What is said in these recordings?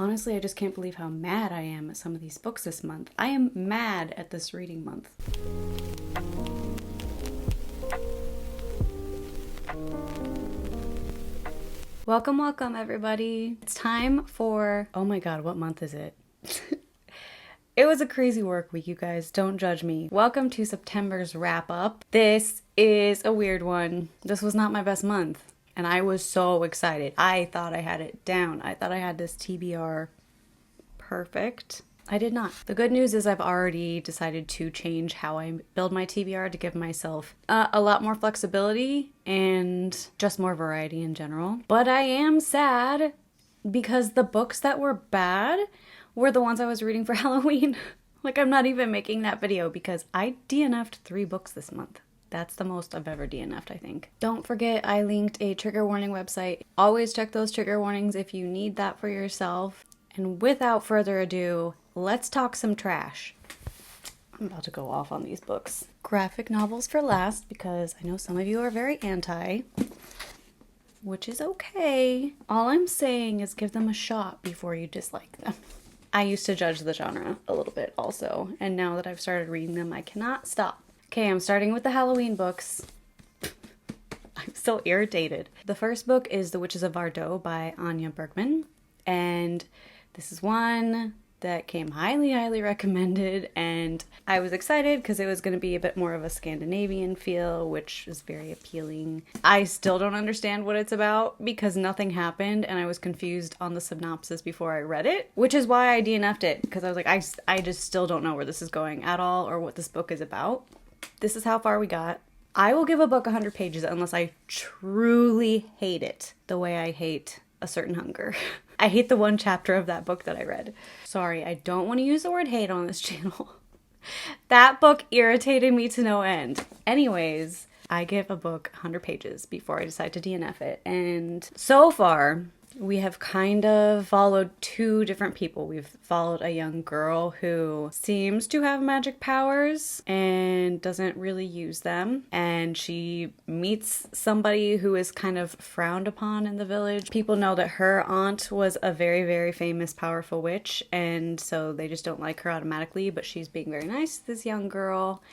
Honestly, I just can't believe how mad I am at some of these books this month. I am mad at this reading month. Welcome, welcome everybody. It's time for, oh my god, what month is it? It was a crazy work week, you guys. Don't judge me. Welcome to September's wrap up. This is a weird one. This was not my best month. And I was so excited. I thought I had it down. I thought I had this TBR perfect. I did not. The good news is I've already decided to change how I build my TBR to give myself a lot more flexibility and just more variety in general. But I am sad because the books that were bad were the ones I was reading for Halloween. Like, I'm not even making that video because I DNF'd 3 books this month. That's the most I've ever DNF'd, I think. Don't forget, I linked a trigger warning website. Always check those trigger warnings if you need that for yourself. And without further ado, let's talk some trash. I'm about to go off on these books. Graphic novels for last because I know some of you are very anti, which is okay. All I'm saying is give them a shot before you dislike them. I used to judge the genre a little bit also, and now that I've started reading them, I cannot stop. Okay, I'm starting with the Halloween books. I'm so irritated. The first book is The Witches of Vardø by Anya Bergman, and this is one that came highly, highly recommended, and I was excited because it was going to be a bit more of a Scandinavian feel, which is very appealing. I still don't understand what it's about because nothing happened, and I was confused on the synopsis before I read it, which is why I DNF'd it, because I was like, I just still don't know where this is going at all or what this book is about. This is how far we got. I will give a book 100 pages unless I truly hate it the way I hate A Certain Hunger. I hate the one chapter of that book that I read. Sorry, I don't want to use the word hate on this channel. That book irritated me to no end. Anyways, I give a book 100 pages before I decide to DNF it. And so far, we have kind of followed 2 different people. We've followed a young girl who seems to have magic powers and doesn't really use them. And she meets somebody who is kind of frowned upon in the village. People know that her aunt was a very, very famous, powerful witch. And so they just don't like her automatically, but she's being very nice to this young girl.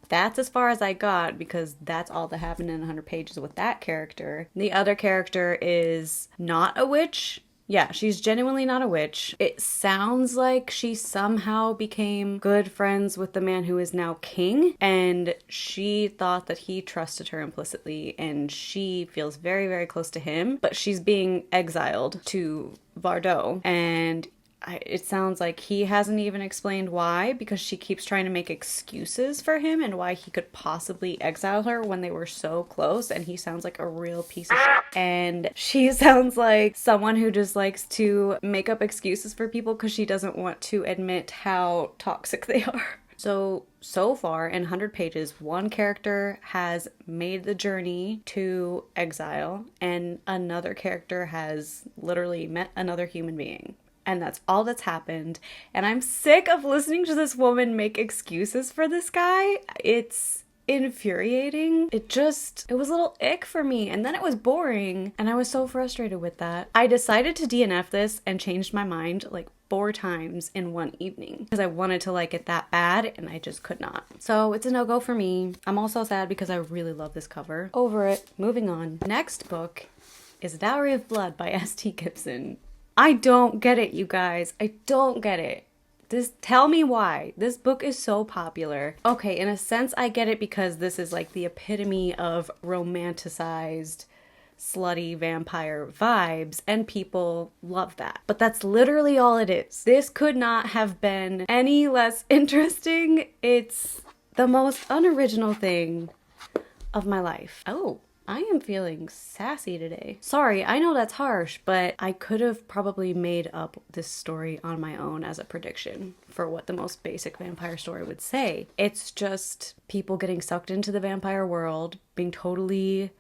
That's as far as I got because that's all that happened in 100 pages with that character. The other character is not a witch. Yeah, she's genuinely not a witch. It sounds like she somehow became good friends with the man who is now king, and she thought that he trusted her implicitly, and she feels very, very close to him, but she's being exiled to Vardø, and it sounds like he hasn't even explained why, because she keeps trying to make excuses for him and why he could possibly exile her when they were so close, and he sounds like a real piece of shit. And she sounds like someone who just likes to make up excuses for people because she doesn't want to admit how toxic they are. So far in 100 pages, one character has made the journey to exile, and another character has literally met another human being. And that's all that's happened. And I'm sick of listening to this woman make excuses for this guy. It's infuriating. It was a little ick for me. And then it was boring. And I was so frustrated with that. I decided to DNF this and changed my mind like 4 times in one evening because I wanted to like it that bad and I just could not. So it's a no-go for me. I'm also sad because I really love this cover. Over it. Moving on. Next book is Dowry of Blood by S.T. Gibson. I don't get it, you guys. I don't get it. Tell me why. This book is so popular. Okay, in a sense, I get it because this is like the epitome of romanticized, slutty vampire vibes, and people love that. But that's literally all it is. This could not have been any less interesting. It's the most unoriginal thing of my life. Oh. I am feeling sassy today. Sorry, I know that's harsh, but I could have probably made up this story on my own as a prediction for what the most basic vampire story would say. It's just people getting sucked into the vampire world, being totally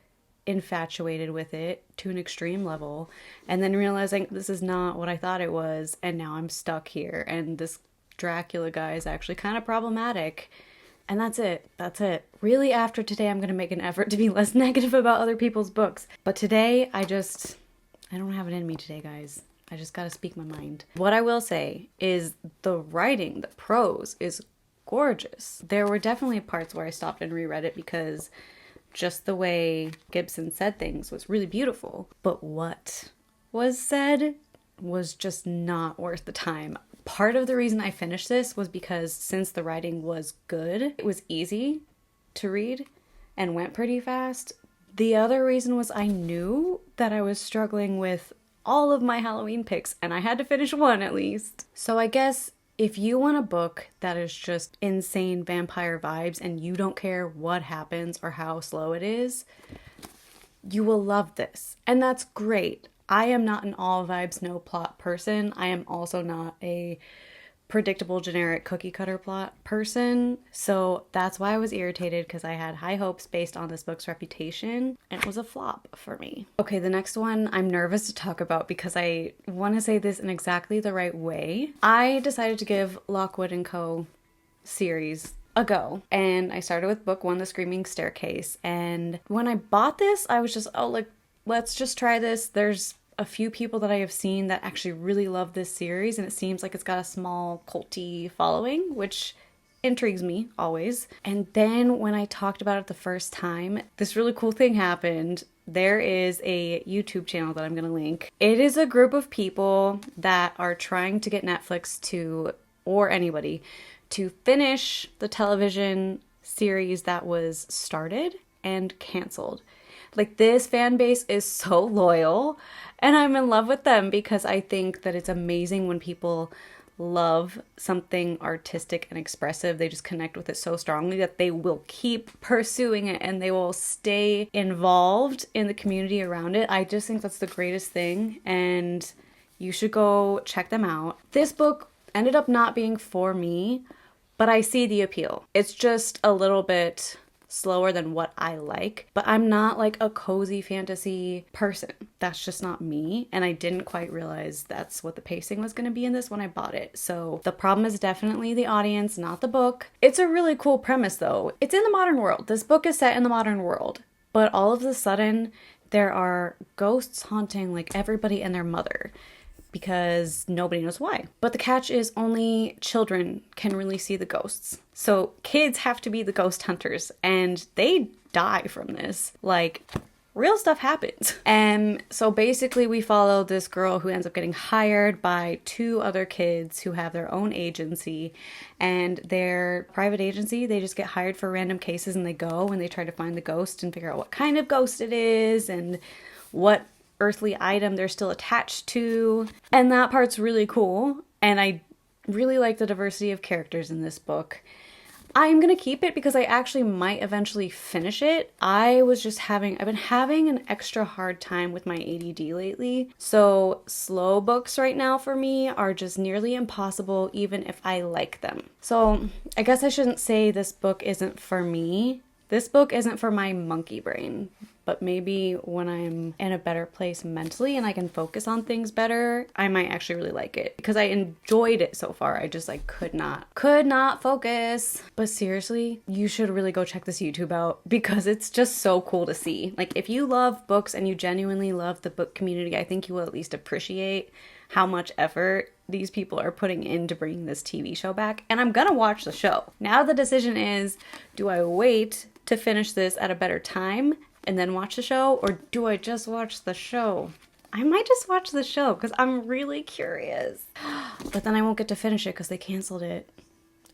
infatuated with it to an extreme level, and then realizing this is not what I thought it was, and now I'm stuck here, and this Dracula guy is actually kind of problematic. And that's it. That's it. Really, after today, I'm going to make an effort to be less negative about other people's books. But today, I don't have it in me today, guys. I just gotta speak my mind. What I will say is the writing, the prose is gorgeous. There were definitely parts where I stopped and reread it because just the way Gibson said things was really beautiful. But what was said was just not worth the time. Part of the reason I finished this was because since the writing was good, it was easy to read and went pretty fast. The other reason was I knew that I was struggling with all of my Halloween picks and I had to finish one at least. So I guess if you want a book that is just insane vampire vibes and you don't care what happens or how slow it is, you will love this. And that's great. I am not an all vibes, no plot person. I am also not a predictable, generic cookie cutter plot person. So that's why I was irritated, because I had high hopes based on this book's reputation and it was a flop for me. Okay, the next one I'm nervous to talk about because I want to say this in exactly the right way. I decided to give Lockwood & Co. series a go, and I started with book 1, The Screaming Staircase, and when I bought this I was just, oh, like, let's just try this. There's a few people that I have seen that actually really love this series, and it seems like it's got a small culty following, which intrigues me always. And then when I talked about it the first time, this really cool thing happened. There is a YouTube channel that I'm going to link. It is a group of people that are trying to get Netflix to, or anybody, to finish the television series that was started and canceled. Like, this fan base is so loyal, and I'm in love with them because I think that it's amazing when people love something artistic and expressive. They just connect with it so strongly that they will keep pursuing it and they will stay involved in the community around it. I just think that's the greatest thing, and you should go check them out. This book ended up not being for me, but I see the appeal. It's just a little bit slower than what I like, but I'm not like a cozy fantasy person. That's just not me, and I didn't quite realize that's what the pacing was going to be in this when I bought it. So the problem is definitely the audience, not the book. It's a really cool premise though. It's in the modern world. This book is set in the modern world, but all of a sudden there are ghosts haunting like everybody and their mother, because nobody knows why. But the catch is only children can really see the ghosts. So kids have to be the ghost hunters, and they die from this. Like, real stuff happens. And so basically we follow this girl who ends up getting hired by 2 other kids who have their own agency, and their private agency, they just get hired for random cases, and they go and they try to find the ghost and figure out what kind of ghost it is and what earthly item they're still attached to. And that part's really cool, and I really like the diversity of characters in this book. I'm gonna keep it because I actually might eventually finish it. I've been having an extra hard time with my ADD lately, so slow books right now for me are just nearly impossible even if I like them. So I guess I shouldn't say this book isn't for me. This book isn't for my monkey brain, but maybe when I'm in a better place mentally and I can focus on things better, I might actually really like it, because I enjoyed it so far. I just like could not focus. But seriously, you should really go check this YouTube out because it's just so cool to see. Like, if you love books and you genuinely love the book community, I think you will at least appreciate how much effort these people are putting into bringing this TV show back. And I'm gonna watch the show. Now the decision is, do I wait to finish this at a better time and then watch the show, or do I just watch the show? I might just watch the show because I'm really curious. But then I won't get to finish it because they canceled it.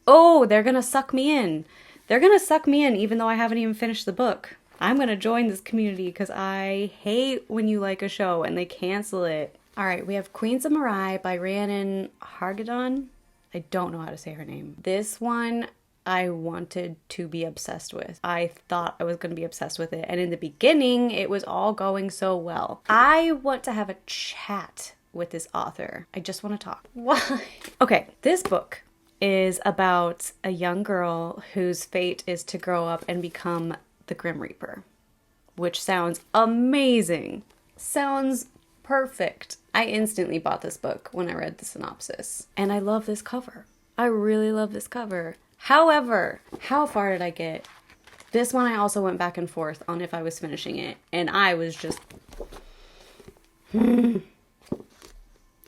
Oh, they're gonna suck me in. They're gonna suck me in even though I haven't even finished the book. I'm gonna join this community because I hate when you like a show and they cancel it. Alright, we have Queens of Moirai by Rhiannon Hargadon. I don't know how to say her name. This one I wanted to be obsessed with. I thought I was going to be obsessed with it, and in the beginning it was all going so well. I want to have a chat with this author. I just want to talk. Why? Okay, this book is about a young girl whose fate is to grow up and become the Grim Reaper, which sounds amazing. Sounds perfect. I instantly bought this book when I read the synopsis, and I love this cover. I really love this cover. However, how far did I get? This one I also went back and forth on if I was finishing it, and I was just...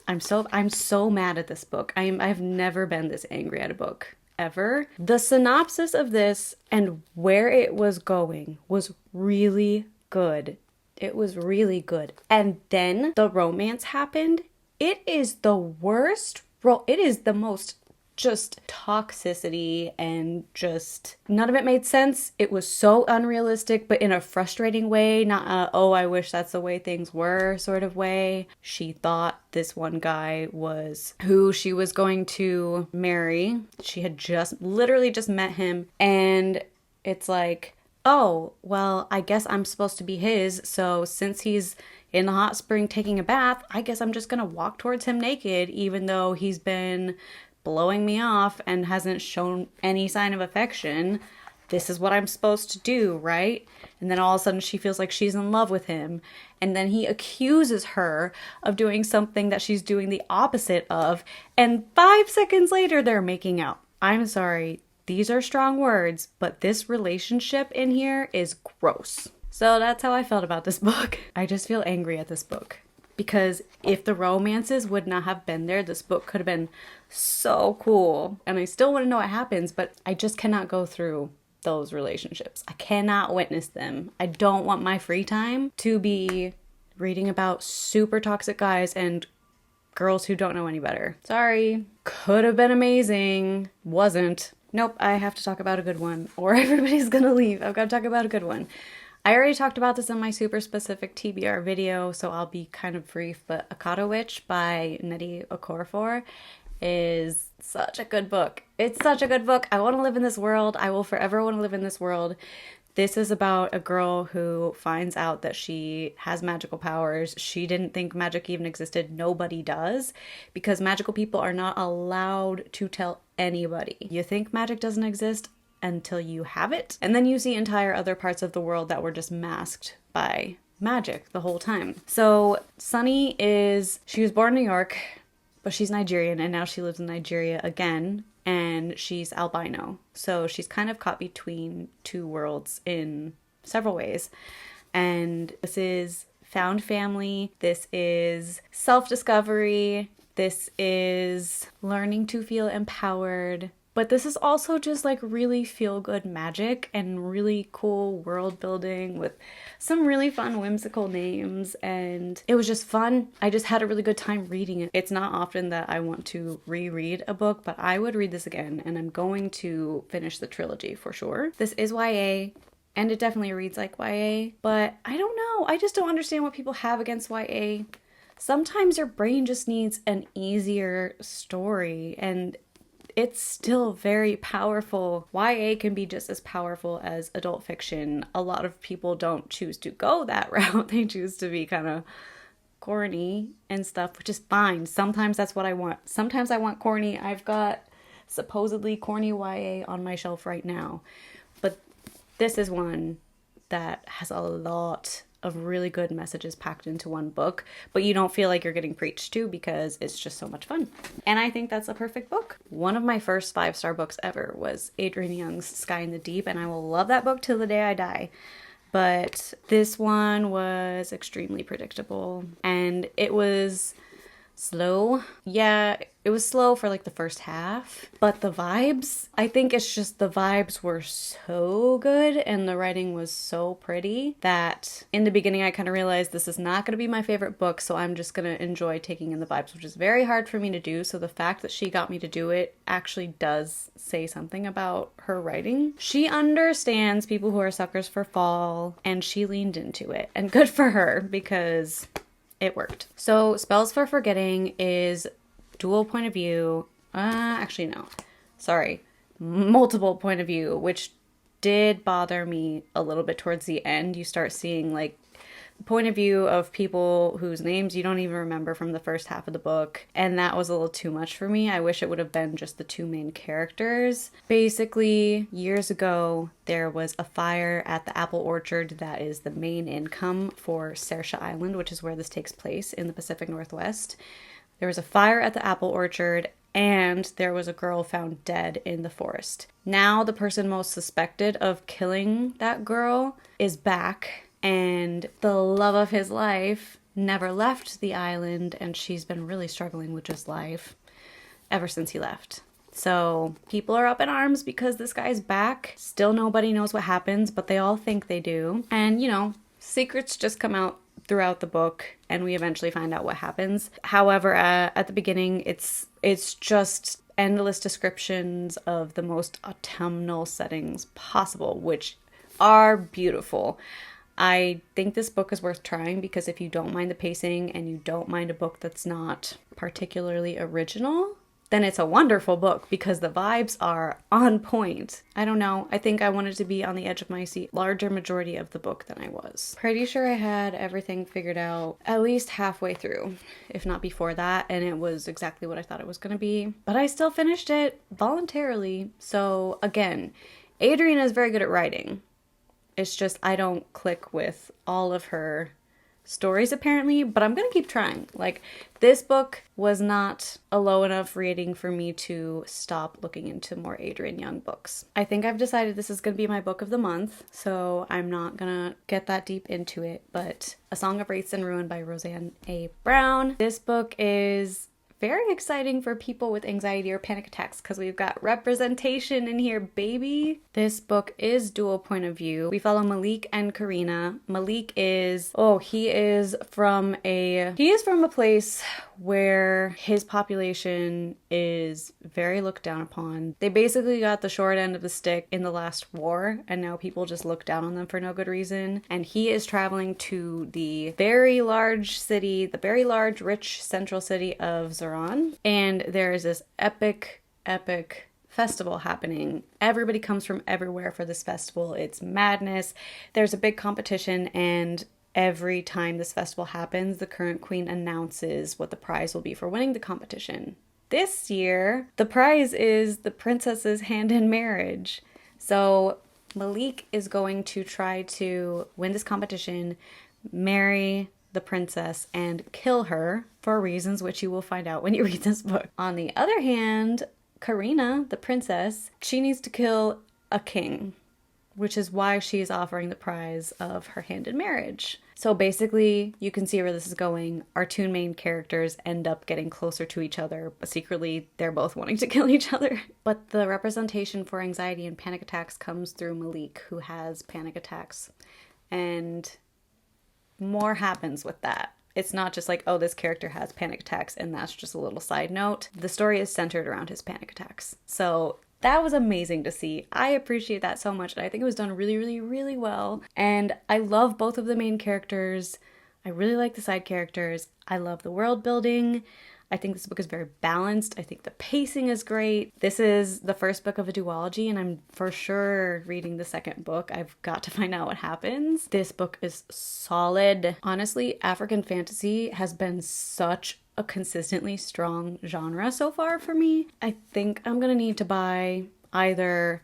I'm so mad at this book. I've never been this angry at a book ever. The synopsis of this and where it was going was really good. It was really good. And then the romance happened. It is the worst. It is the most just toxicity and just none of it made sense. It was so unrealistic, but in a frustrating way, not a, oh, I wish that's the way things were sort of way. She thought this one guy was who she was going to marry. She had literally just met him, and it's like, oh, well, I guess I'm supposed to be his, so since he's in the hot spring taking a bath, I guess I'm just gonna walk towards him naked, even though he's been blowing me off and hasn't shown any sign of affection. This is what I'm supposed to do, right? And then all of a sudden she feels like she's in love with him. And then he accuses her of doing something that she's doing the opposite of. And 5 seconds later, they're making out. I'm sorry, these are strong words, but this relationship in here is gross. So that's how I felt about this book. I just feel angry at this book. Because if the romances would not have been there, this book could have been so cool. And I still want to know what happens, but I just cannot go through those relationships. I cannot witness them. I don't want my free time to be reading about super toxic guys and girls who don't know any better. Sorry. Could have been amazing. Wasn't. Nope, I have to talk about a good one or everybody's gonna leave. I've got to talk about a good one. I already talked about this in my super specific TBR video, so I'll be kind of brief, but Akata Witch by Nnedi Okorafor is such a good book. It's such a good book. I want to live in this world. I will forever want to live in this world. This is about a girl who finds out that she has magical powers. She didn't think magic even existed. Nobody does, because magical people are not allowed to tell anybody. You think magic doesn't exist until you have it, and then you see entire other parts of the world that were just masked by magic the whole time. So Sunny she was born in New York, but she's Nigerian, and now she lives in Nigeria again, and she's albino. So she's kind of caught between two worlds in several ways. And this is found family, this is self-discovery, this is learning to feel empowered. But this is also just like really feel-good magic and really cool world building with some really fun whimsical names, and it was just fun. I just had a really good time reading it. It's not often that I want to reread a book, but I would read this again, and I'm going to finish the trilogy for sure. This is YA, and it definitely reads like YA, but I don't know. I just don't understand what people have against YA. Sometimes your brain just needs an easier story, and it's still very powerful. YA can be just as powerful as adult fiction. A lot of people don't choose to go that route. They choose to be kind of corny and stuff, which is fine. Sometimes that's what I want. Sometimes I want corny. I've got supposedly corny YA on my shelf right now. But this is one that has a lot of really good messages packed into one book, but you don't feel like you're getting preached to because it's just so much fun. And I think that's a perfect book. One of my first 5-star books ever was Adrienne Young's Sky in the Deep, and I will love that book till the day I die. But this one was extremely predictable, and it was slow. Yeah, it was slow for like the first half, but the vibes, I think it's just the vibes were so good and the writing was so pretty that in the beginning I kind of realized this is not going to be my favorite book, so I'm just going to enjoy taking in the vibes, which is very hard for me to do. So the fact that she got me to do it actually does say something about her writing. She understands people who are suckers for fall, and she leaned into it, and good for her because it worked. So Spells for Forgetting is dual point of view. Actually, no. Sorry. Multiple point of view, which did bother me a little bit towards the end. You start seeing like point of view of people whose names you don't even remember from the first half of the book, and that was a little too much for me. I wish it would have been just the two main characters. Basically, years ago, there was a fire at the apple orchard that is the main income for Saoirse Island, which is where this takes place in the Pacific Northwest. There was a fire at the apple orchard, and there was a girl found dead in the forest. Now the person most suspected of killing that girl is back, and the love of his life, never left the island, and she's been really struggling with just life ever since he left. So people are up in arms because this guy's back. Still nobody knows what happens, but they all think they do. And, you know, secrets just come out throughout the book, and we eventually find out what happens. However, at the beginning, it's just endless descriptions of the most autumnal settings possible, which are beautiful. I think this book is worth trying because if you don't mind the pacing and you don't mind a book that's not particularly original, then it's a wonderful book because the vibes are on point. I don't know. I think I wanted to be on the edge of my seat larger majority of the book than I was. Pretty sure I had everything figured out at least halfway through, if not before that, and it was exactly what I thought it was going to be. But I still finished it voluntarily. So again, Adrienne is very good at writing. It's just I don't click with all of her stories apparently, but I'm gonna keep trying. Like, this book was not a low enough rating for me to stop looking into more Adrienne Young books. I think I've decided this is gonna be my book of the month, so I'm not gonna get that deep into it, but A Song of Wraiths and Ruin by Roseanne A. Brown. This book is very exciting for people with anxiety or panic attacks because we've got representation in here, baby. This book is dual point of view. We follow Malik and Karina. Malik is, he is from a place where his population is very looked down upon. They basically got the short end of the stick in the last war, and now people just look down on them for no good reason. And he is traveling to the very large city, the very large, rich central city of Zoran. And there is this epic festival happening. Everybody comes from everywhere for this festival. It's madness. There's a big competition, and every time this festival happens, the current queen announces what the prize will be for winning the competition. This year, the prize is the princess's hand in marriage. So Malik is going to try to win this competition, marry the princess, and kill her for reasons which you will find out when you read this book. On the other hand, Karina, the princess, she needs to kill a king, which is why she is offering the prize of her hand in marriage. So basically, you can see where this is going. Our two main characters end up getting closer to each other, but secretly they're both wanting to kill each other. But the representation for anxiety and panic attacks comes through Malik, who has panic attacks. And more happens with that. It's not just like, oh, this character has panic attacks and that's just a little side note. The story is centered around his panic attacks. So that was amazing to see. I appreciate that so much, and I think it was done really, really, really well. And I love both of the main characters. I really like the side characters. I love the world building. I think this book is very balanced. I think the pacing is great. This is the first book of a duology, and I'm for sure reading the second book. I've got to find out what happens. This book is solid. Honestly, African fantasy has been such a consistently strong genre so far for me. I think I'm gonna need to buy either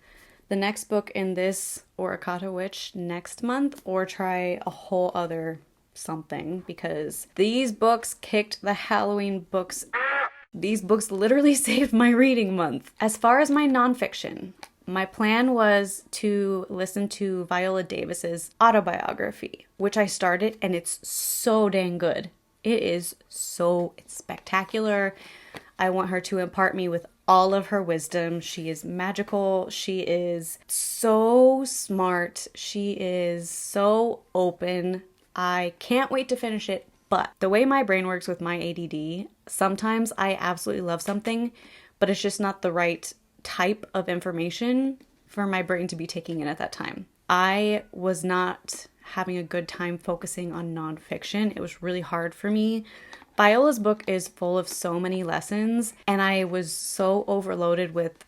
the next book in this or Akata Witch next month, or try a whole other something, because these books kicked the Halloween books. These books literally saved my reading month. As far as my nonfiction, my plan was to listen to Viola Davis's autobiography, which I started, and it's so dang good. It's spectacular. I want her to impart me with all of her wisdom. She is magical. She is so smart. She is so open. I can't wait to finish it, but the way my brain works with my ADD, sometimes I absolutely love something, but it's just not the right type of information for my brain to be taking in at that time. I was not having a good time focusing on nonfiction. It was really hard for me. Viola's book is full of so many lessons, and I was so overloaded with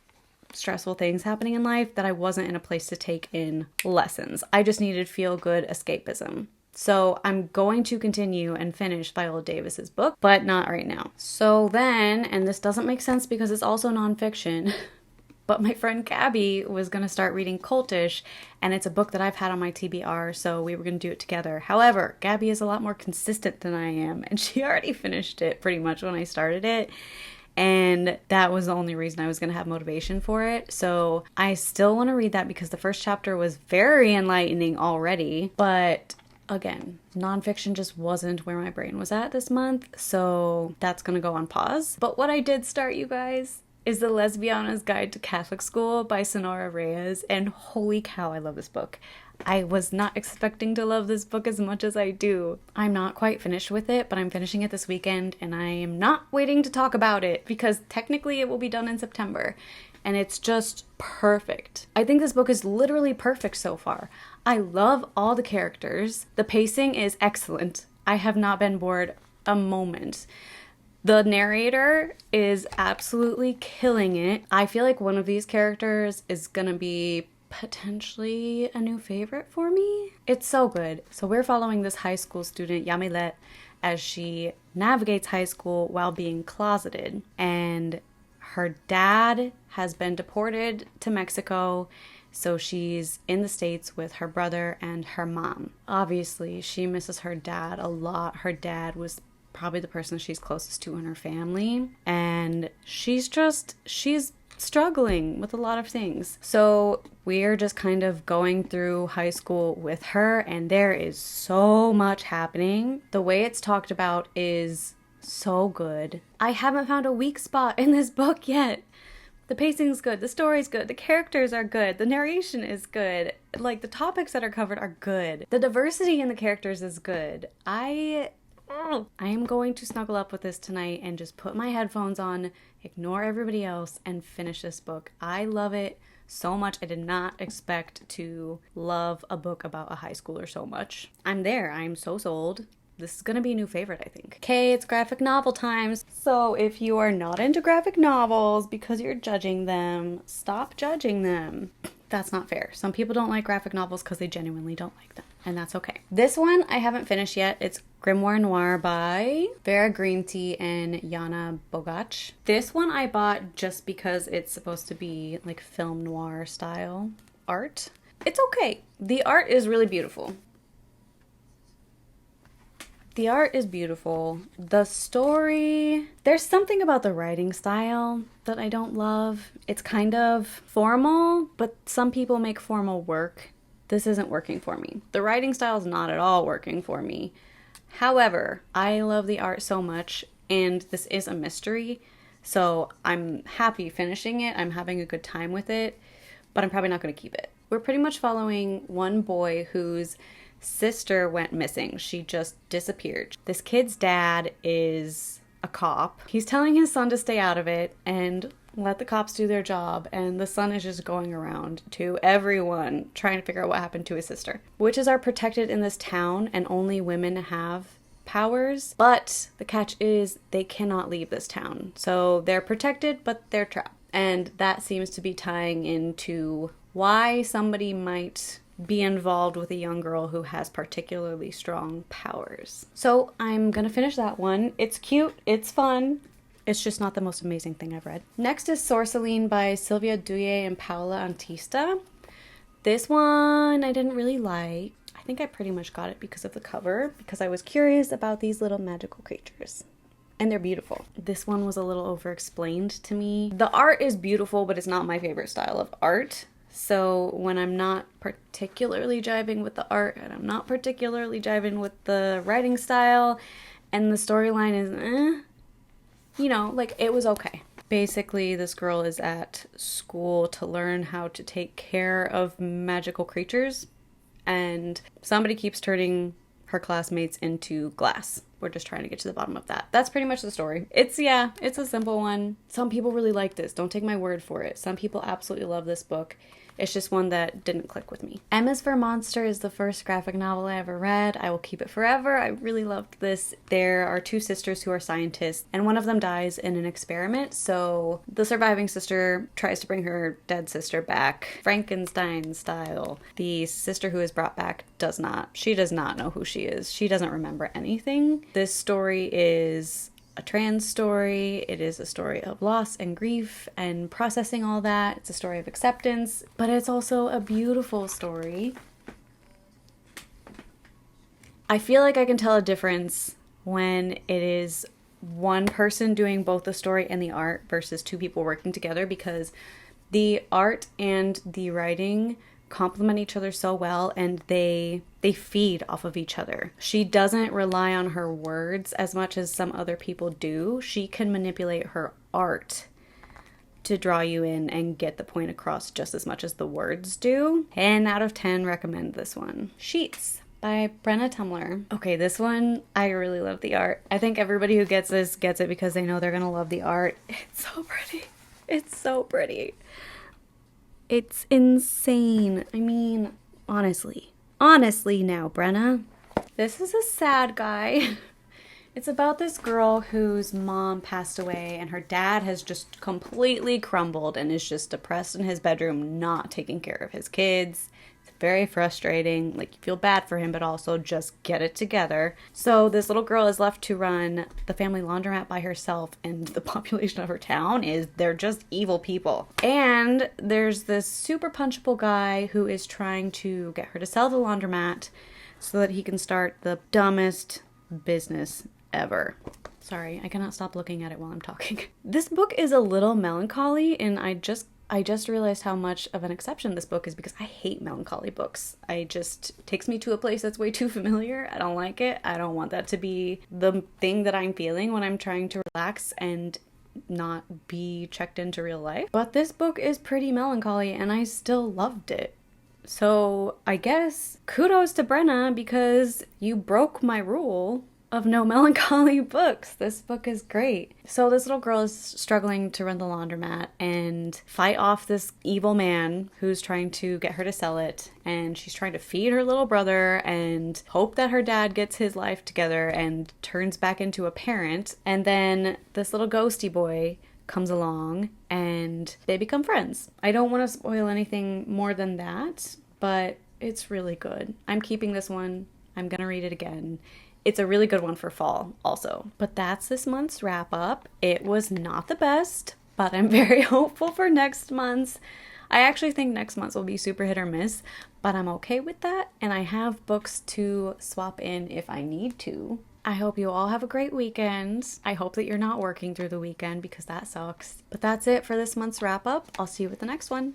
stressful things happening in life that I wasn't in a place to take in lessons. I just needed feel-good escapism. So I'm going to continue and finish Viola Davis's book, but not right now. So then, and this doesn't make sense because it's also nonfiction, but my friend Gabby was going to start reading Cultish, and it's a book that I've had on my TBR, so we were going to do it together. However, Gabby is a lot more consistent than I am, and she already finished it pretty much when I started it. And that was the only reason I was going to have motivation for it. So I still want to read that because the first chapter was very enlightening already, but again, nonfiction just wasn't where my brain was at this month, so that's gonna go on pause. But what I did start, you guys, is The Lesbiana's Guide to Catholic School by Sonora Reyes, and holy cow, I love this book. I was not expecting to love this book as much as I do. I'm not quite finished with it, but I'm finishing it this weekend, and I am not waiting to talk about it because technically it will be done in September, and it's just perfect. I think this book is literally perfect so far. I love all the characters. The pacing is excellent. I have not been bored a moment. The narrator is absolutely killing it. I feel like one of these characters is gonna be potentially a new favorite for me. It's so good. So we're following this high school student, Yamilet, as she navigates high school while being closeted. And her dad has been deported to Mexico, so she's in the States with her brother and her mom. Obviously, she misses her dad a lot. Her dad was probably the person she's closest to in her family, and she's struggling with a lot of things. So we're just kind of going through high school with her, and there is so much happening. The way it's talked about is so good. I haven't found a weak spot in this book yet. The pacing's good, the story's good, the characters are good, the narration is good, like the topics that are covered are good. The diversity in the characters is good. I am going to snuggle up with this tonight and just put my headphones on, ignore everybody else, and finish this book. I love it so much. I did not expect to love a book about a high schooler so much. I'm there. I'm so sold. This is gonna be a new favorite, I think. Okay, it's graphic novel times. So if you are not into graphic novels because you're judging them, stop judging them. That's not fair. Some people don't like graphic novels because they genuinely don't like them, and that's okay. This one I haven't finished yet. It's Grimoire Noir by Vera, Greentea, and Yana Bogatch. This one I bought just because it's supposed to be like film noir style art. It's okay. The art is really beautiful. The art is beautiful. The story, there's something about the writing style that I don't love. It's kind of formal, but some people make formal work. This isn't working for me. The writing style is not at all working for me. However, I love the art so much, and this is a mystery, so I'm happy finishing it. I'm having a good time with it, but I'm probably not going to keep it. We're pretty much following one boy whose sister went missing. She just disappeared. This kid's dad is a cop. He's telling his son to stay out of it and let the cops do their job, and the son is just going around to everyone trying to figure out what happened to his sister. Witches are protected in this town, and only women have powers, but the catch is they cannot leave this town. So they're protected, but they're trapped. And that seems to be tying into why somebody might be involved with a young girl who has particularly strong powers. So I'm gonna finish that one. It's cute, it's fun. It's just not the most amazing thing I've read. Next is Sorceline by Sylvia Douye and Paola Antista. This one I didn't really like. I think I pretty much got it because of the cover, because I was curious about these little magical creatures. And they're beautiful. This one was a little over-explained to me. The art is beautiful, but it's not my favorite style of art. So when I'm not particularly jiving with the art, and I'm not particularly jiving with the writing style, and the storyline is you know, like, it was okay. Basically, this girl is at school to learn how to take care of magical creatures, and somebody keeps turning her classmates into glass. We're just trying to get to the bottom of that. That's pretty much the story. It's a simple one. Some people really like this. Don't take my word for it. Some people absolutely love this book. It's just one that didn't click with me. M is for Monster is the first graphic novel I ever read. I will keep it forever. I really loved this. There are two sisters who are scientists, and one of them dies in an experiment, so the surviving sister tries to bring her dead sister back, Frankenstein style. The sister who is brought back does not. She does not know who she is. She doesn't remember anything. This story is a trans story. It is a story of loss and grief and processing all that. It's a story of acceptance, but it's also a beautiful story. I feel like I can tell a difference when it is one person doing both the story and the art versus two people working together, because the art and the writing complement each other so well, and they feed off of each other. She doesn't rely on her words as much as some other people do. She can manipulate her art to draw you in and get the point across just as much as the words do. 10 out of 10 recommend this one. Sheets by Brenna Tumler. Okay, this one, I really love the art. I think everybody who gets this gets it because they know they're gonna love the art. It's so pretty. It's so pretty. It's insane. I mean, honestly now, Brenna. This is a sad guy. It's about this girl whose mom passed away and her dad has just completely crumbled and is just depressed in his bedroom, not taking care of his kids. It's very frustrating. Like, you feel bad for him, but also just get it together. So this little girl is left to run the family laundromat by herself, and the population of her town they're just evil people. And there's this super punchable guy who is trying to get her to sell the laundromat so that he can start the dumbest business ever. Sorry, I cannot stop looking at it while I'm talking. This book is a little melancholy, and I just realized how much of an exception this book is because I hate melancholy books. It takes me to a place that's way too familiar. I don't like it. I don't want that to be the thing that I'm feeling when I'm trying to relax and not be checked into real life. But this book is pretty melancholy, and I still loved it. So I guess kudos to Brenna because you broke my rule of no melancholy books. This book is great. So this little girl is struggling to run the laundromat and fight off this evil man who's trying to get her to sell it. And she's trying to feed her little brother and hope that her dad gets his life together and turns back into a parent. And then this little ghosty boy comes along and they become friends. I don't want to spoil anything more than that, but it's really good. I'm keeping this one. I'm gonna read it again. It's a really good one for fall also. But that's this month's wrap up. It was not the best, but I'm very hopeful for next month's. I actually think next month's will be super hit or miss, but I'm okay with that. And I have books to swap in if I need to. I hope you all have a great weekend. I hope that you're not working through the weekend because that sucks. But that's it for this month's wrap up. I'll see you with the next one.